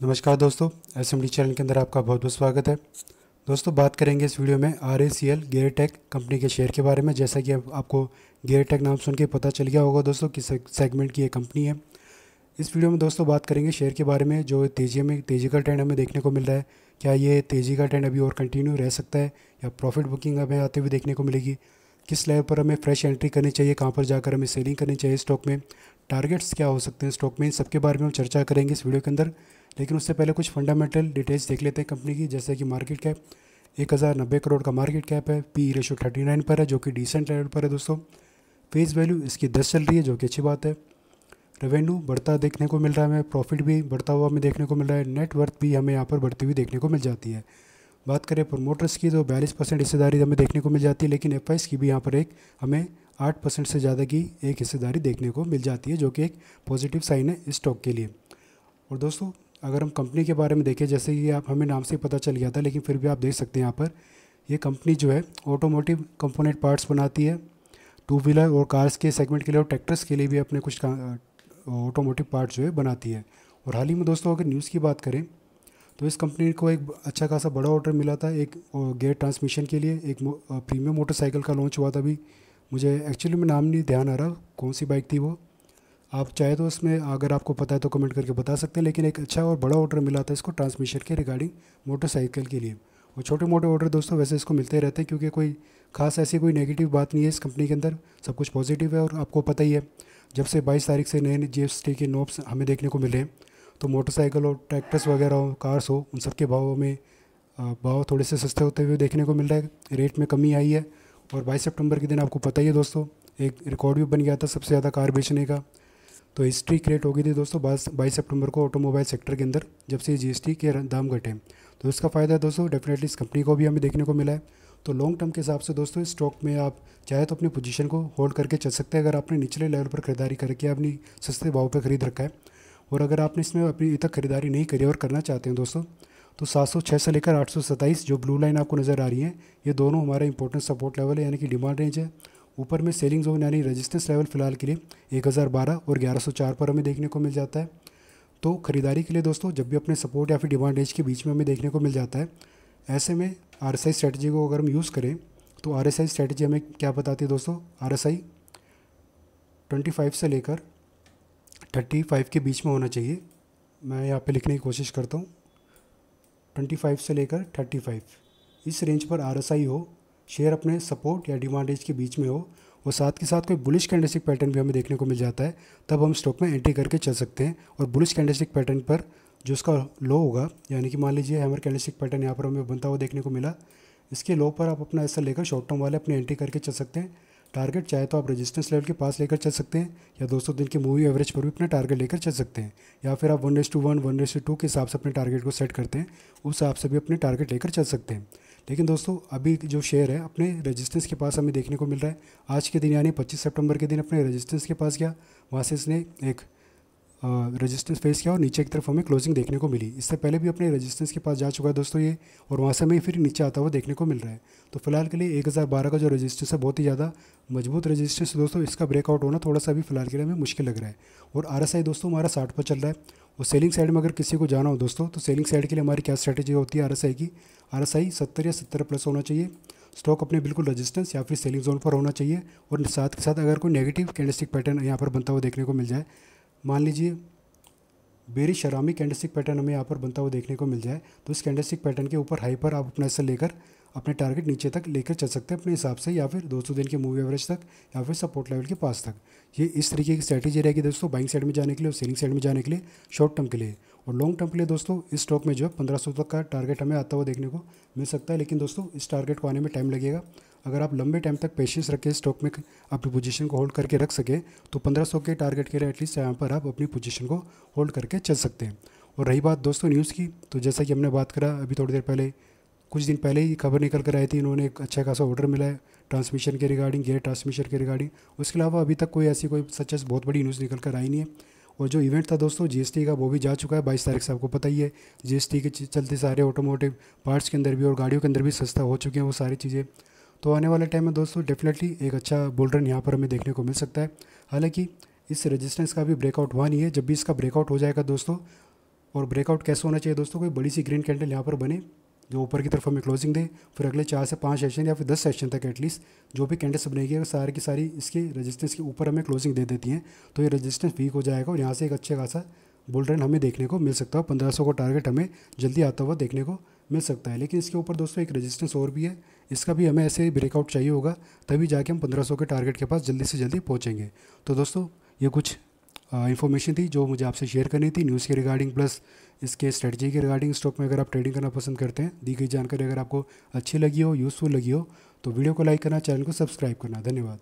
नमस्कार दोस्तों, SMD channel के अंदर आपका बहुत बहुत स्वागत है। दोस्तों, बात करेंगे इस वीडियो में RACL गेयरटेक कंपनी के शेयर के बारे में। जैसा कि अब आपको गेयरटेक नाम सुन के पता चल गया होगा दोस्तों किस सेगमेंट की ये कंपनी है। इस वीडियो में दोस्तों बात करेंगे शेयर के बारे में, जो तेज़ी का ट्रेंड हमें देखने को मिल रहा है। क्या ये तेज़ी का ट्रेंड अभी और कंटिन्यू रह सकता है या प्रॉफिट बुकिंग हमें आते हुए देखने को मिलेगी? किस लेवल पर हमें फ्रेश एंट्री करनी चाहिए, कहाँ पर जाकर हमें सेलिंग करनी चाहिए स्टॉक में, टारगेट्स क्या हो सकते हैं स्टॉक में, इन सबके बारे में हम चर्चा करेंगे इस वीडियो के अंदर। लेकिन उससे पहले कुछ फंडामेंटल डिटेल्स देख लेते हैं कंपनी की। जैसे कि मार्केट कैप 1090 करोड़ का मार्केट कैप है। पी रेशो 39 पर है, जो कि डिसेंट लेवल पर है दोस्तों। फेस वैल्यू इसकी 10 चल रही है, जो कि अच्छी बात है। रेवेन्यू बढ़ता देखने को मिल रहा है हमें, प्रॉफिट भी बढ़ता हुआ हमें देखने को मिल रहा है, नेट वर्थ भी हमें यहाँ पर बढ़ती हुई देखने को मिल जाती है। बात करें प्रमोटर्स की तो 42% हिस्सेदारी हमें देखने को मिल जाती है, लेकिन एफ की भी यहाँ पर एक हमें 8% से ज़्यादा की एक हिस्सेदारी देखने को मिल जाती है, जो कि एक पॉजिटिव साइन है इस स्टॉक के लिए। और दोस्तों, अगर हम कंपनी के बारे में देखें, जैसे कि आप हमें नाम से ही पता चल गया था, लेकिन फिर भी आप देख सकते हैं यहाँ पर ये कंपनी जो है ऑटोमोटिव कंपोनेंट पार्ट्स बनाती है। टू व्हीलर और कार्स के सेगमेंट के लिए और ट्रैक्टर्स के लिए भी अपने कुछ ऑटोमोटिव पार्ट्स जो है बनाती है। और हाल ही में दोस्तों अगर न्यूज़ की बात करें तो इस कंपनी को एक अच्छा खासा बड़ा ऑर्डर मिला था एक गेयर ट्रांसमिशन के लिए। एक प्रीमियम मोटरसाइकिल का लॉन्च हुआ था अभी, मुझे एक्चुअली में नाम नहीं ध्यान आ रहा कौन सी बाइक थी वो। आप चाहे तो उसमें अगर आपको पता है तो कमेंट करके बता सकते हैं। लेकिन एक अच्छा और बड़ा ऑर्डर मिला था इसको ट्रांसमिशन के रिगार्डिंग मोटरसाइकिल के लिए। और छोटे मोटे ऑर्डर दोस्तों वैसे इसको मिलते रहते हैं, क्योंकि कोई खास ऐसी कोई नेगेटिव बात नहीं है इस कंपनी के अंदर, सब कुछ पॉजिटिव है। और आपको पता ही है, जब से 22 तारीख से नए GST के नॉब्स हमें देखने को मिले हैं, तो मोटरसाइकिल हो, ट्रैक्टर्स वगैरह हो, कार्स हो, उन सब के भाव में भाव थोड़े से सस्ते होते हुए देखने को मिल रहा है, रेट में कमी आई है। और 22 सितंबर के दिन आपको पता ही है दोस्तों, एक रिकॉर्ड भी बन गया था सबसे ज़्यादा कार बेचने का। तो हिस्ट्री क्रिएट हो गई थी दोस्तों 22 सितंबर को ऑटोमोबाइल सेक्टर के अंदर, जब से GST के दाम घटे। तो इसका फ़ायदा दोस्तों डेफिनेटली इस कंपनी को भी हमें देखने को मिला है। तो लॉन्ग टर्म के हिसाब से दोस्तों इस स्टॉक में आप चाहे तो अपनी पोजीशन को होल्ड करके चल सकते हैं, अगर आपने निचले लेवल पर खरीदारी करके अपनी सस्ते भाव पर खरीद रखा है। और अगर आपने इसमें अपनी अभी तक खरीदारी नहीं करी और करना चाहते हैं दोस्तों, तो 706 से लेकर 827 जो ब्लू लाइन आपको नज़र आ रही है, ये दोनों हमारा इंपॉर्टेंट सपोर्ट लेवल है, यानी कि डिमांड रेंज है। ऊपर में सेलिंग जोन यानी रेजिस्टेंस लेवल फिलहाल के लिए 1012 और 1104 पर हमें देखने को मिल जाता है। तो खरीदारी के लिए दोस्तों जब भी अपने सपोर्ट या फिर डिमांड रेंज के बीच में हमें देखने को मिल जाता है, ऐसे में RSI स्ट्रेटजी को अगर हम यूज़ करें तो RSI स्ट्रेटजी हमें क्या बताती है दोस्तों? RSI 25 से लेकर 35 के बीच में होना चाहिए। मैं यहाँ पे लिखने की कोशिश करता हूँ, 25 से लेकर 35 इस रेंज पर RSI हो, शेयर अपने सपोर्ट या डिमांड रेंज के बीच में हो, और साथ के साथ कोई बुलिश कैंडलस्टिक पैटर्न भी हमें देखने को मिल जाता है, तब हम स्टॉक में एंट्री करके चल सकते हैं। और बुलिश कैंडलस्टिक पैटर्न पर जो उसका लो होगा, यानी कि मान लीजिए हैमर कैंडलस्टिक पैटर्न यहाँ पर हमें बनता हुआ देखने को मिला, इसके लो पर आप अपना ऐसा लेकर शॉर्ट टर्म वाले अपनी एंट्री करके चल सकते हैं। टारगेट चाहे तो आप रेजिस्टेंस लेवल के पास लेकर चल सकते हैं, या 200 दिन के मूवी एवरेज पर भी अपना टारगेट लेकर चल सकते हैं, या फिर आप 1:1 1:2 के हिसाब से अपने टारगेट को सेट करते हैं, उस हिसाब से भी अपने टारगेट लेकर चल सकते हैं। लेकिन दोस्तों अभी जो शेयर है अपने रेजिस्टेंस के पास हमें देखने को मिल रहा है। आज के दिन यानी 25 सितंबर के दिन अपने रेजिस्टेंस के पास गया, वहाँ से इसने एक रेजिस्टेंस फेस किया और नीचे की तरफ हमें क्लोजिंग देखने को मिली। इससे पहले भी अपने रेजिस्टेंस के पास जा चुका है दोस्तों ये, और वहाँ से हमें फिर नीचे आता हुआ देखने को मिल रहा है। तो फिलहाल के लिए 1012 का जो रेजिस्टेंस है बहुत ही ज़्यादा मजबूत रेजिस्टेंस दोस्तों, इसका ब्रेकआउट होना थोड़ा सा भी फिलहाल के लिए हमें मुश्किल लग रहा है। और RSI दोस्तों हमारा 60 पर चल रहा है। और सेलिंग साइड में अगर किसी को जाना हो दोस्तों, तो सेलिंग साइड के लिए हमारी क्या स्ट्रैटेजी होती है RSI की? RSI 70 या 70 प्लस होना चाहिए, स्टॉक अपने बिल्कुल रेजिस्टेंस या फिर सेलिंग जोन पर होना चाहिए। और साथ के साथ अगर कोई नेगेटिव कैंडलस्टिक पैटर्न यहाँ पर बनता हुआ देखने को मिल जाए, मान लीजिए बेरिश शरामी कैंडलस्टिक पैटर्न हमें यहाँ पर बनता हुआ देखने को मिल जाए, तो इस कैंडलस्टिक पैटर्न के ऊपर हाई पर आप अपना हिस्सा लेकर अपने टारगेट नीचे तक लेकर चल सकते हैं अपने हिसाब से, या फिर 200 दिन के मूवी एवरेज तक, या फिर सपोर्ट लेवल के पास तक। ये इस तरीके की स्ट्रैटेजी रहेगी दोस्तों, बाइंग साइड में जाने के लिए और सेलिंग साइड में जाने के लिए, शॉर्ट टर्म के लिए। और लॉन्ग टर्म के लिए दोस्तों इस स्टॉक में जो है 1500 तक का टारगेट हमें आता हुआ देखने को मिल सकता है। लेकिन दोस्तों इस टारगेट को आने में टाइम लगेगा। अगर आप लंबे टाइम तक पेशेंस रखें स्टॉक में, अपनी पोजीशन को होल्ड करके रख सके, तो 1500 के टारगेट के लिए एटलीस्ट यहाँ पर आप अपनी पोजीशन को होल्ड करके चल सकते हैं। और रही बात दोस्तों न्यूज़ की, तो जैसा कि हमने बात करा अभी थोड़ी देर पहले, कुछ दिन पहले ही खबर निकल कर आई थी, इन्होंने एक अच्छा खासा ऑर्डर मिला है ट्रांसमिशन के रिगार्डिंग, गेयर ट्रांसमिशन के रिगार्डिंग। उसके अलावा अभी तक कोई ऐसी कोई सच बहुत बड़ी न्यूज़ निकल कर आई नहीं है। और जो इवेंट था दोस्तों GST का, वो भी जा चुका है 22 तारीख से, आपको पता ही है। GST के चलते सारे ऑटोमोटिव पार्ट्स के अंदर भी और गाड़ियों के अंदर भी सस्ता हो चुके हैं वो सारी चीज़ें। तो आने वाले टाइम में दोस्तों डेफिनेटली एक अच्छा बुल रन यहाँ पर हमें देखने को मिल सकता है। हालांकि इस रेजिस्टेंस का भी ब्रेकआउट हुआ नहीं है, जब भी इसका ब्रेकआउट हो जाएगा दोस्तों, और ब्रेकआउट कैसे होना चाहिए दोस्तों, कोई बड़ी सी ग्रीन कैंडल यहाँ पर बने जो ऊपर की तरफ हमें क्लोजिंग दे, फिर अगले 4 से 5 सेशन या फिर 10 सेशन तक एटलीस्ट जो भी कैंडल्स बनेगी अगर सारी की सारी इसके रेजिस्टेंस के ऊपर हमें क्लोजिंग दे देती हैं तो ये रेजिस्टेंस वीक हो जाएगा और यहाँ से एक अच्छे खासा बुल रन हमें देखने को मिल सकता है। 1500 का टारगेट हमें जल्दी आता हुआ देखने को मिल सकता है। लेकिन इसके ऊपर दोस्तों एक रेजिस्टेंस और भी है, इसका भी हमें ऐसे ब्रेकआउट चाहिए होगा तभी जाके हम 1500 के टारगेट के पास जल्दी से जल्दी पहुँचेंगे। तो दोस्तों ये कुछ इन्फॉर्मेशन थी जो मुझे आपसे शेयर करनी थी न्यूज़ के रिगार्डिंग, प्लस इसके स्ट्रेटजी के रिगार्डिंग। स्टॉक में अगर आप ट्रेडिंग करना पसंद करते हैं, दी गई जानकारी अगर आपको अच्छी लगी हो, यूज़फुल लगी हो, तो वीडियो को लाइक करना, चैनल को सब्सक्राइब करना। धन्यवाद।